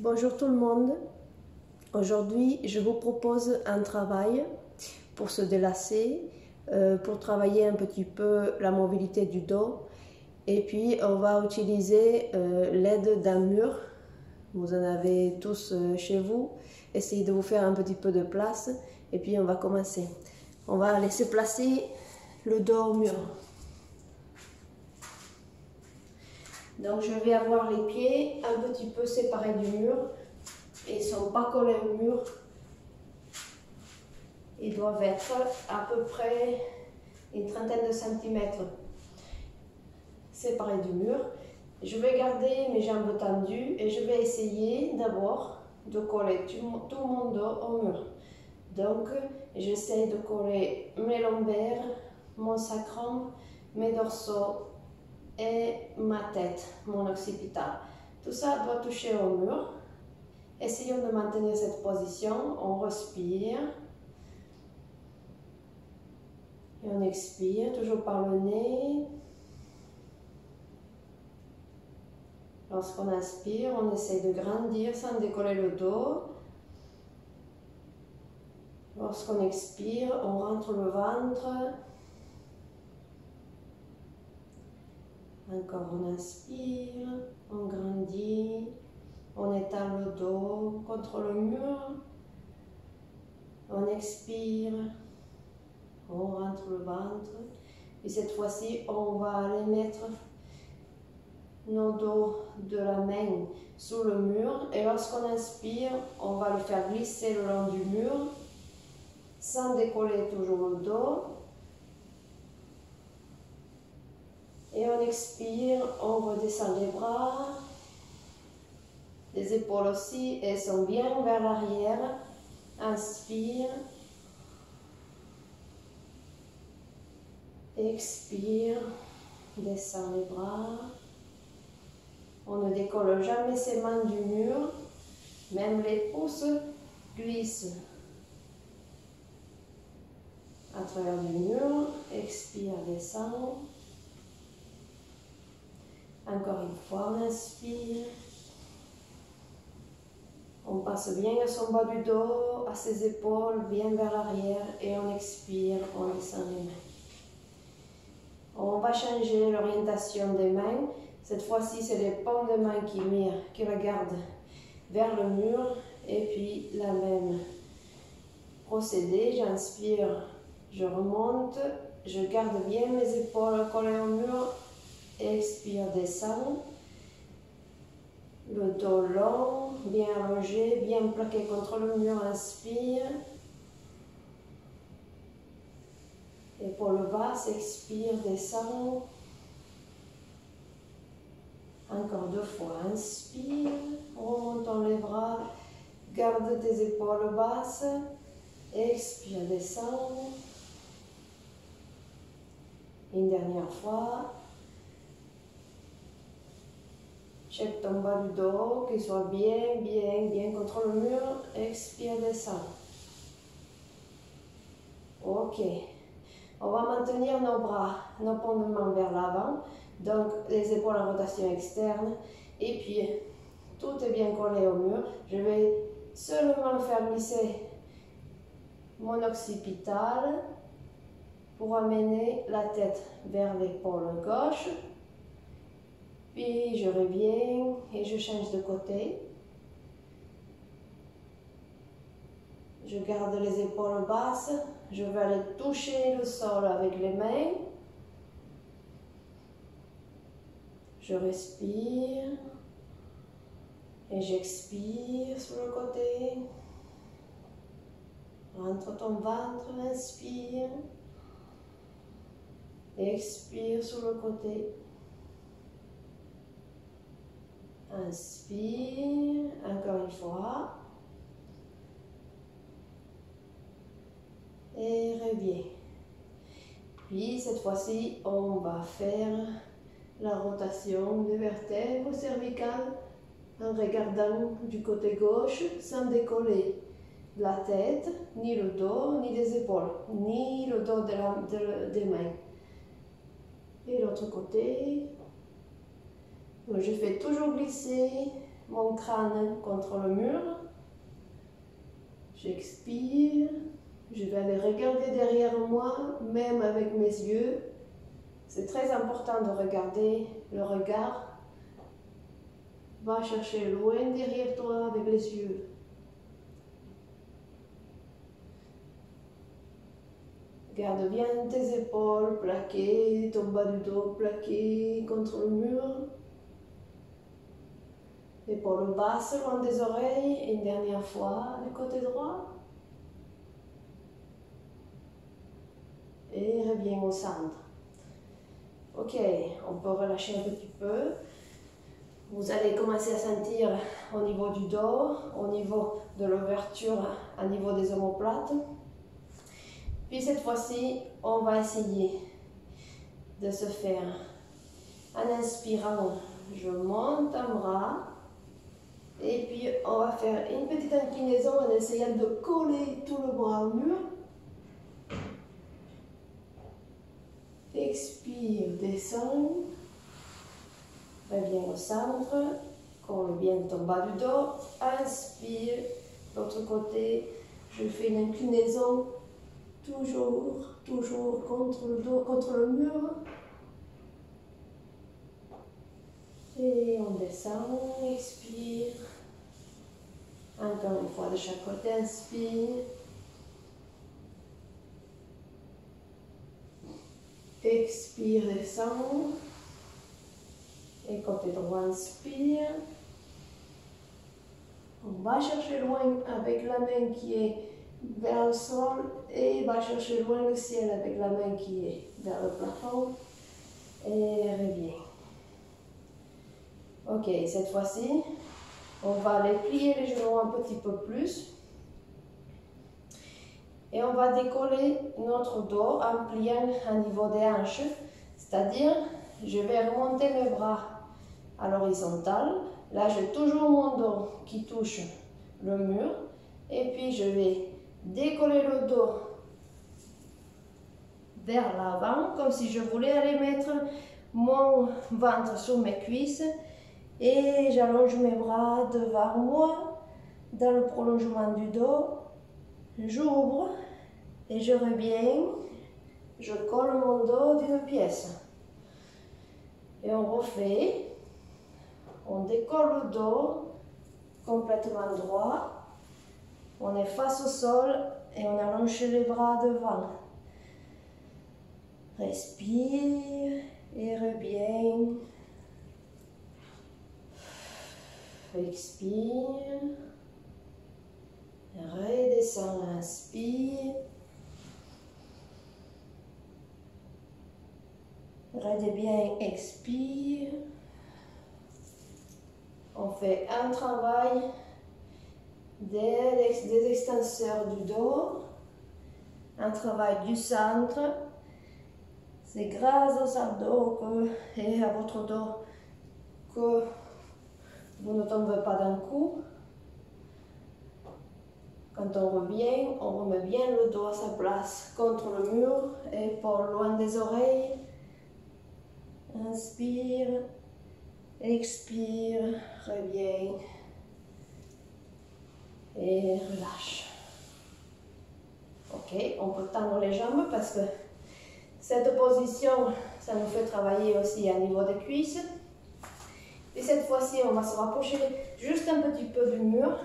Bonjour tout le monde. Aujourd'hui, je vous propose un travail pour se délasser, pour travailler un petit peu la mobilité du dos. Et puis, on va utiliser l'aide d'un mur. Vous en avez tous chez vous. Essayez de vous faire un petit peu de place. Et puis, on va commencer. On va laisser placer le dos au mur. Donc je vais avoir les pieds un petit peu séparés du mur et ils ne sont pas collés au mur. Ils doivent être à peu près une trentaine de centimètres séparés du mur. Je vais garder mes jambes tendues et je vais essayer d'abord de coller tout mon dos au mur. Donc j'essaie de coller mes lombaires, mon sacrum, mes dorsaux et ma tête, mon occipital. Tout ça doit toucher au mur. Essayons de maintenir cette position. On respire. Et on expire, toujours par le nez. Lorsqu'on inspire, on essaie de grandir sans décoller le dos. Lorsqu'on expire, on rentre le ventre. Encore on inspire, on grandit, on étale le dos contre le mur, on expire, on rentre le ventre. Et cette fois-ci, on va aller mettre nos dos de la main sous le mur. Et lorsqu'on inspire, on va le faire glisser le long du mur, sans décoller toujours le dos. Et on expire, on redescend les bras, les épaules aussi, elles sont bien vers l'arrière. Inspire, expire, descend les bras. On ne décolle jamais ses mains du mur, même les pouces glissent à travers le mur. Expire, descend. Encore une fois, on inspire. On passe bien à son bas du dos, à ses épaules, bien vers l'arrière. Et on expire, on descend les mains. On va changer l'orientation des mains. Cette fois-ci, c'est les paumes de main qui regardent vers le mur. Et puis, la même procédé. J'inspire, je remonte. Je garde bien mes épaules collées au mur. Expire, descend. Le dos long, bien allongé, bien plaqué contre le mur. Inspire. Épaule basse, expire, descend. Encore deux fois, inspire. Remontons les bras. Garde tes épaules basses. Expire, descend. Une dernière fois. Check ton bas du dos, qu'il soit bien contre le mur. Expire, descend. Ok. On va maintenir nos bras, nos paumes de main vers l'avant. Donc, les épaules en rotation externe. Et puis, tout est bien collé au mur. Je vais seulement faire glisser mon occipital pour amener la tête vers l'épaule gauche. Puis je reviens et je change de côté. Je garde les épaules basses. Je vais aller toucher le sol avec les mains. Je respire. Et j'expire sur le côté. Rentre ton ventre, inspire. Expire sur le côté. Inspire, encore une fois. Et reviens. Puis cette fois-ci, on va faire la rotation des vertèbres cervicales en regardant du côté gauche sans décoller la tête, ni le dos, ni les épaules, ni le dos des mains. Et l'autre côté. Donc je fais toujours glisser mon crâne contre le mur. J'expire. Je vais aller regarder derrière moi, même avec mes yeux. C'est très important de regarder le regard. Va chercher loin derrière toi avec les yeux. Garde bien tes épaules plaquées, ton bas du dos plaqué contre le mur. Épaules basses loin des oreilles. Une dernière fois, le côté droit. Et reviens au centre. Ok, on peut relâcher un petit peu. Vous allez commencer à sentir au niveau du dos, au niveau de l'ouverture, au niveau des omoplates. Puis cette fois-ci, on va essayer de se faire. En inspirant, je monte un bras. Et puis on va faire une petite inclinaison en essayant de coller tout le bras au mur. Expire, descends. Reviens au centre. Colle bien ton bas du dos. Inspire. L'autre côté, je fais une inclinaison. Toujours contre le dos, contre le mur. Et on descend, expire. Encore une fois de chaque côté, inspire. Expire, descend. Et côté droit, inspire. On va chercher loin avec la main qui est vers le sol et va chercher loin le ciel avec la main qui est vers le plafond. Et reviens. Ok, cette fois-ci, on va aller plier les genoux un petit peu plus. Et on va décoller notre dos en pliant au niveau des hanches. C'est-à-dire, je vais remonter mes bras à l'horizontale. Là, j'ai toujours mon dos qui touche le mur. Et puis, je vais décoller le dos vers l'avant, comme si je voulais aller mettre mon ventre sur mes cuisses. Et j'allonge mes bras devant moi, dans le prolongement du dos. J'ouvre et je reviens. Je colle mon dos d'une pièce. Et on refait. On décolle le dos complètement droit. On est face au sol et on allonge les bras devant. Respire et reviens. Expire. Redescends, inspire. Redescends bien, expire. On fait un travail des extenseurs du dos, un travail du centre. C'est grâce aux abdos et à votre dos que vous ne tombez pas d'un coup. Quand on revient, on remet bien le dos à sa place contre le mur, épaules loin des oreilles. Inspire, expire, reviens et relâche. Ok, on peut tendre les jambes parce que cette position, ça nous fait travailler aussi à niveau des cuisses. Et cette fois-ci, on va se rapprocher juste un petit peu du mur.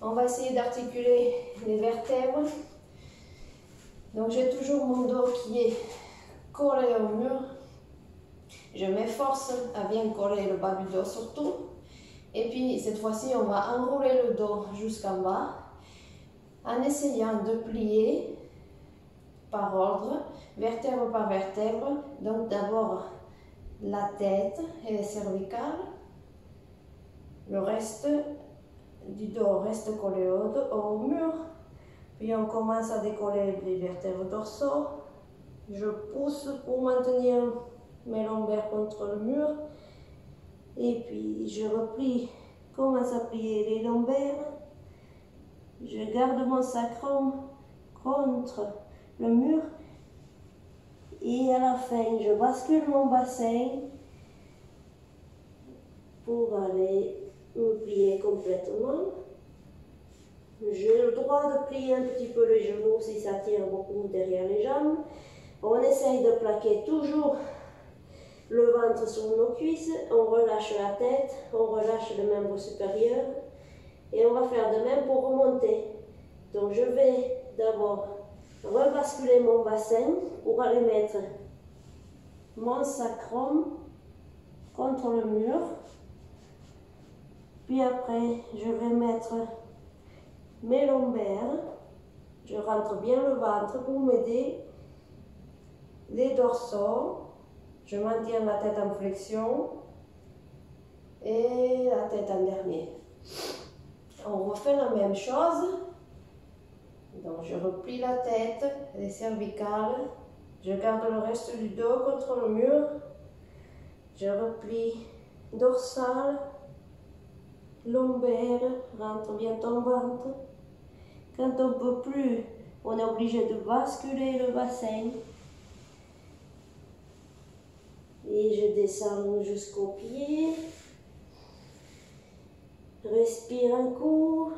On va essayer d'articuler les vertèbres. Donc j'ai toujours mon dos qui est collé au mur. Je m'efforce à bien coller le bas du dos surtout. Et puis cette fois-ci, on va enrouler le dos jusqu'en bas en essayant de plier par ordre, vertèbre par vertèbre. Donc d'abord la tête et les cervicales. Le reste du dos reste collé au mur. Puis on commence à décoller les vertèbres dorsaux. Je pousse pour maintenir mes lombaires contre le mur. Et puis je replie, commence à plier les lombaires. Je garde mon sacrum contre le mur. Et à la fin, je bascule mon bassin pour aller complètement. J'ai le droit de plier un petit peu les genoux si ça tire beaucoup derrière les jambes. On essaye de plaquer toujours le ventre sur nos cuisses, on relâche la tête, on relâche le membre supérieur et on va faire de même pour remonter. Donc je vais d'abord rebasculer mon bassin pour aller mettre mon sacrum contre le mur. Puis après, je vais mettre mes lombaires. Je rentre bien le ventre pour m'aider. Les dorsaux. Je maintiens la tête en flexion. Et la tête en dernier. On refait la même chose. Donc je replie la tête, les cervicales. Je garde le reste du dos contre le mur. Je replie dorsal, lombaire, rentre bien ton ventre. Quand on ne peut plus, on est obligé de basculer le bassin. Et je descends jusqu'au pied. Respire un coup.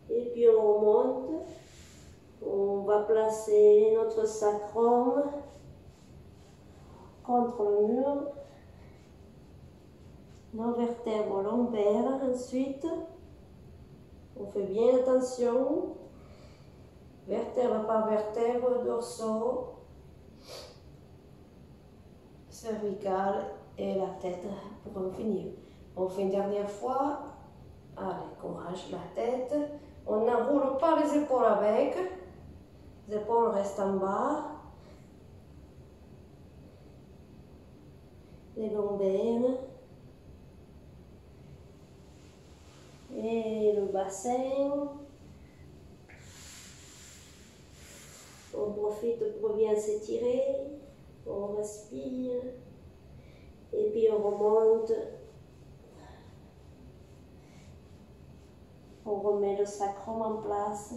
Et puis on remonte. On va placer notre sacrum contre le mur. Nos vertèbres lombaires ensuite. On fait bien attention. Vertèbre par vertèbre, dorsaux, cervicales et la tête pour en finir. On fait une dernière fois. Allez, courage, la tête. On n'enroule pas les épaules avec. Les épaules restent en bas. Les lombaires. Et le bassin. On profite pour bien s'étirer. On respire. Et puis on remonte. On remet le sacrum en place.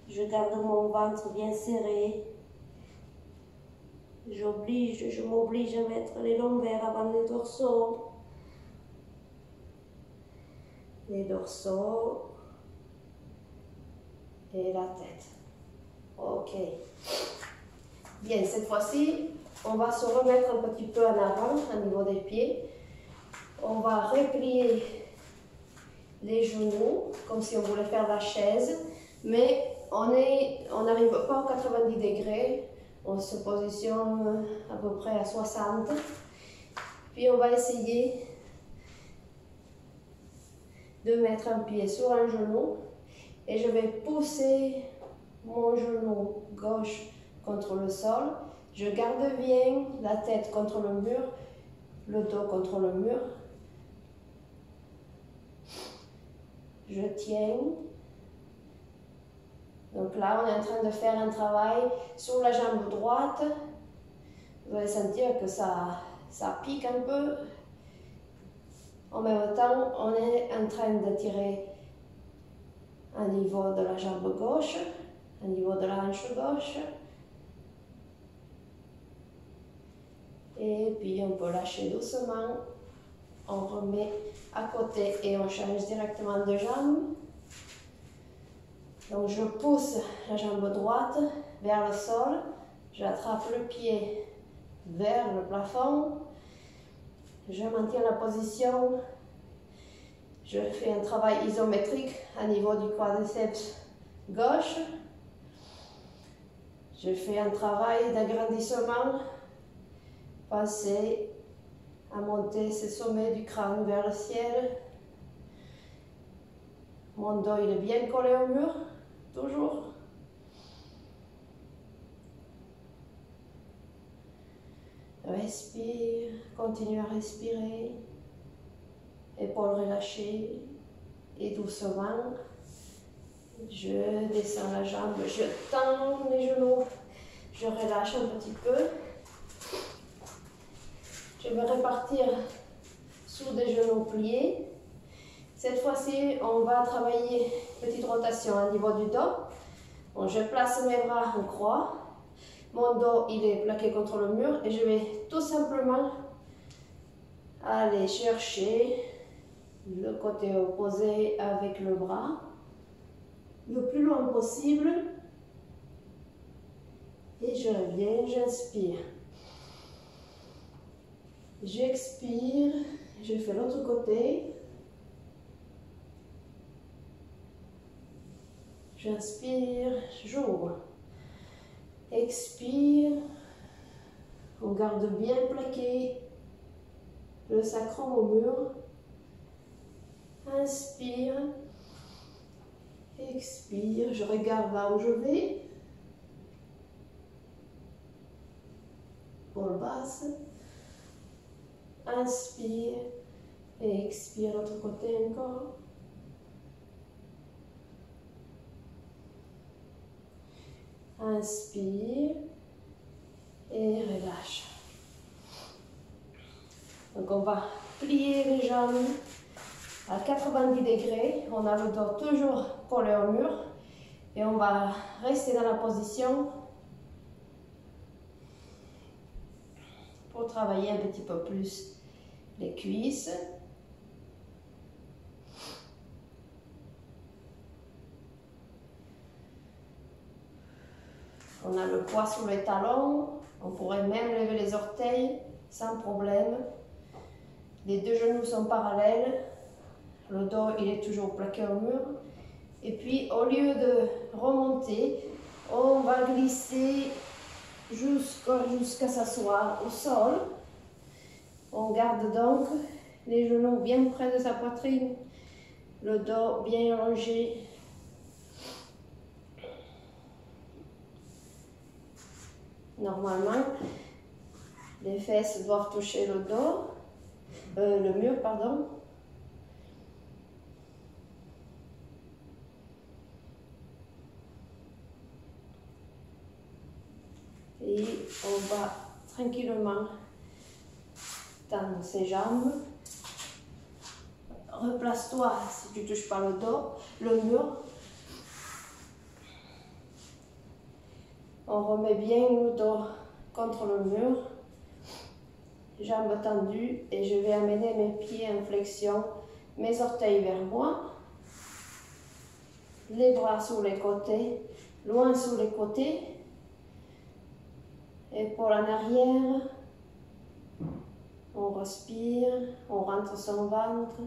Je garde mon ventre bien serré. Je m'oblige à mettre les lombaires avant les dorsaux. Les dorsaux et la tête. Ok. Bien, cette fois-ci, on va se remettre un petit peu en avant au niveau des pieds. On va replier les genoux comme si on voulait faire la chaise, mais on n'arrive pas aux 90 degrés. On se positionne à peu près à 60. Puis on va essayer de mettre un pied sur un genou et je vais pousser mon genou gauche contre le sol. Je garde bien la tête contre le mur, le dos contre le mur. Je tiens. Donc là, on est en train de faire un travail sur la jambe droite. Vous allez sentir que ça pique un peu. En même temps, on est en train de tirer au niveau de la jambe gauche, au niveau de la hanche gauche. Et puis on peut lâcher doucement. On remet à côté et on change directement de jambe. Donc je pousse la jambe droite vers le sol. J'attrape le pied vers le plafond. Je maintiens la position. Je fais un travail isométrique au niveau du quadriceps gauche. Je fais un travail d'agrandissement. Passer à monter ce sommet du crâne vers le ciel. Mon dos il est bien collé au mur, toujours. Respire, continue à respirer. Épaules relâchées et doucement. Je descends la jambe, je tends les genoux, je relâche un petit peu. Je vais repartir sous des genoux pliés. Cette fois-ci, on va travailler une petite rotation au niveau du dos. Bon, je place mes bras en croix. Mon dos, il est plaqué contre le mur et je vais tout simplement aller chercher le côté opposé avec le bras, le plus loin possible. Et je reviens, j'inspire. J'expire, je fais l'autre côté. J'inspire, j'ouvre. Expire, on garde bien plaqué le sacrum au mur. Inspire, expire, je regarde là où je vais. Épaule basse. Inspire et expire l'autre côté encore. Inspire et relâche. Donc on va plier les jambes à 90 degrés. On a le dos toujours collé au mur et on va rester dans la position pour travailler un petit peu plus les cuisses. On a le poids sous les talons, on pourrait même lever les orteils sans problème. Les deux genoux sont parallèles, le dos il est toujours plaqué au mur. Et puis au lieu de remonter, on va glisser jusqu'à s'asseoir au sol. On garde donc les genoux bien près de sa poitrine, le dos bien allongé. Normalement, les fesses doivent toucher le mur, pardon. Et on va tranquillement tendre ses jambes. Replace-toi si tu ne touches pas le mur. On remet bien le dos contre le mur, jambes tendues, et je vais amener mes pieds en flexion, mes orteils vers moi, les bras sur les côtés, loin sur les côtés, épaules en arrière, on respire, on rentre son ventre.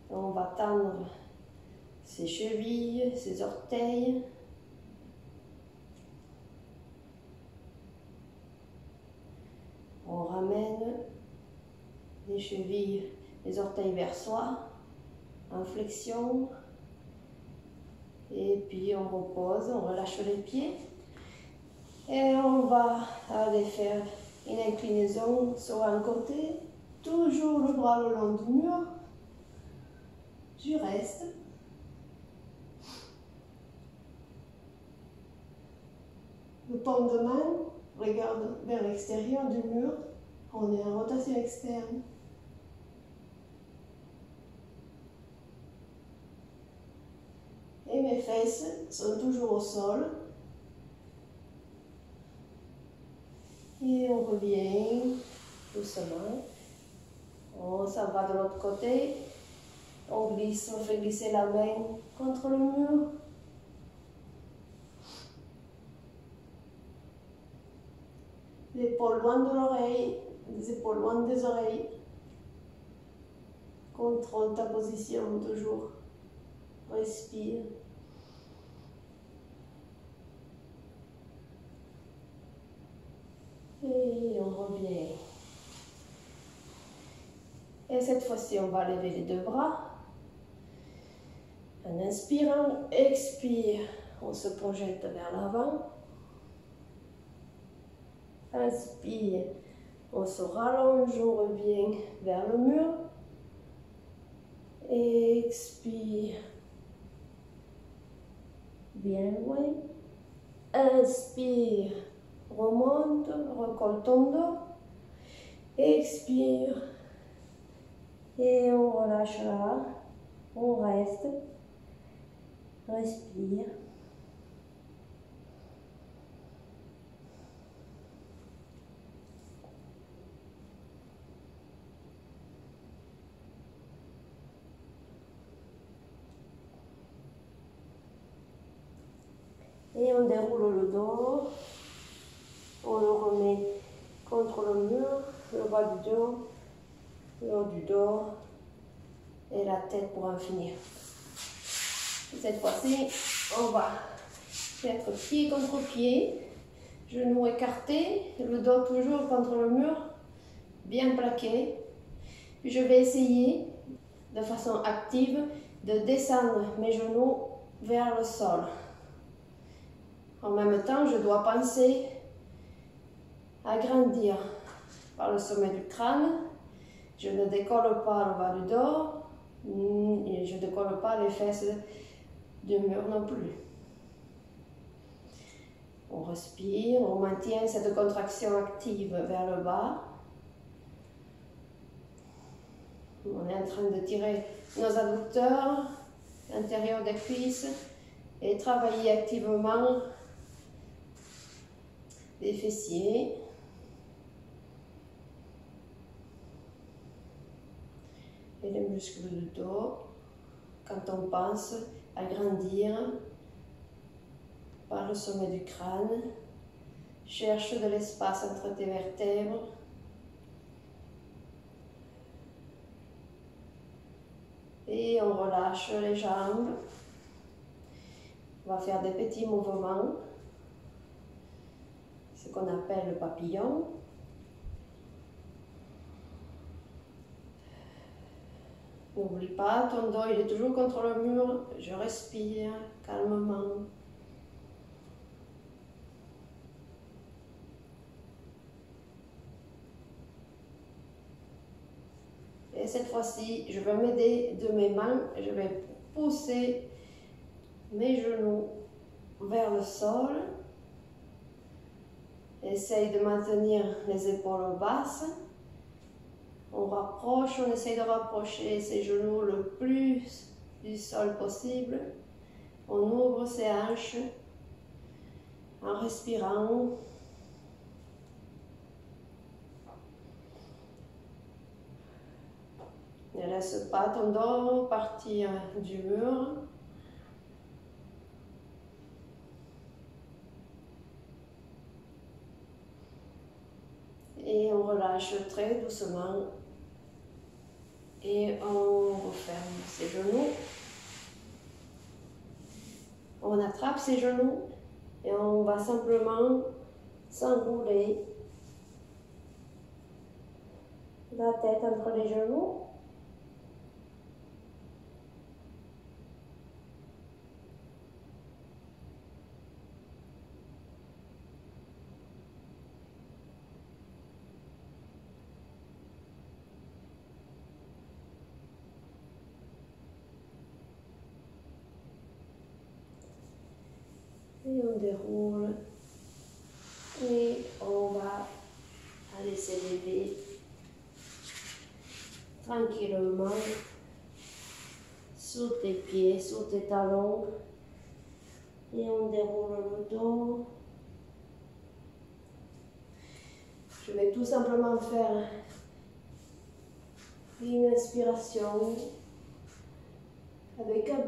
On va tendre ses chevilles, ses orteils. On ramène les chevilles, les orteils vers soi, en flexion. Et puis on repose, on relâche les pieds. Et on va aller faire une inclinaison sur un côté. Toujours le bras le long du mur. Je reste. Le paume de main regarde vers l'extérieur du mur. On est en rotation externe. Et mes fesses sont toujours au sol. Et on revient doucement. On s'en va de l'autre côté. On glisse, on fait glisser la main contre le mur. L'épaule loin de l'oreille, les épaules loin des oreilles. Contrôle ta position toujours. Respire. Et on revient. Et cette fois-ci, on va lever les deux bras. En inspirant, expire, on se projette vers l'avant. Inspire, on se rallonge, on revient vers le mur. Expire, bien loin. Inspire, remonte, recolle ton dos. Expire, et on relâche là. On reste, respire. Et on déroule le dos, on le remet contre le mur, le bas du dos, le haut du dos et la tête pour en finir. Cette fois-ci, on va mettre pied contre pied, genoux écartés, le dos toujours contre le mur, bien plaqué. Puis je vais essayer de façon active de descendre mes genoux vers le sol. En même temps, je dois penser à grandir par le sommet du crâne. Je ne décolle pas le bas du dos et je ne décolle pas les fesses du mur non plus. On respire, on maintient cette contraction active vers le bas. On est en train de tirer nos adducteurs, l'intérieur des cuisses et travailler activement les fessiers. Et les muscles du dos quand on pense à grandir par le sommet du crâne. Cherche de l'espace entre tes vertèbres. Et on relâche les jambes. On va faire des petits mouvements, ce qu'on appelle le papillon. N'oublie pas, ton dos il est toujours contre le mur. Je respire calmement. Et cette fois-ci, je vais m'aider de mes mains. Je vais pousser mes genoux vers le sol. Essaye de maintenir les épaules basses. On rapproche, on essaye de rapprocher ses genoux le plus du sol possible. On ouvre ses hanches en respirant. Ne laisse pas ton dos partir du mur. Et on relâche très doucement. Et on referme ses genoux. On attrape ses genoux et on va simplement s'enrouler la tête entre les genoux. Et on déroule et on va aller s'élever tranquillement sous tes pieds, sous tes talons et on déroule le dos. Je vais tout simplement faire une inspiration avec une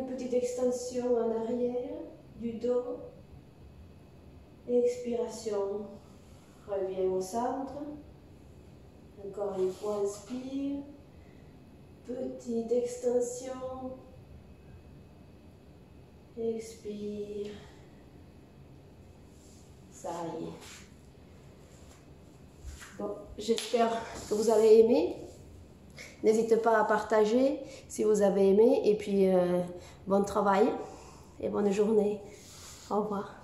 petite extension en arrière du dos. Expiration, reviens au centre. Encore une fois, inspire. Petite extension. Expire. Ça y est. Bon, j'espère que vous avez aimé. N'hésitez pas à partager si vous avez aimé. Et puis, bon travail et bonne journée. Au revoir.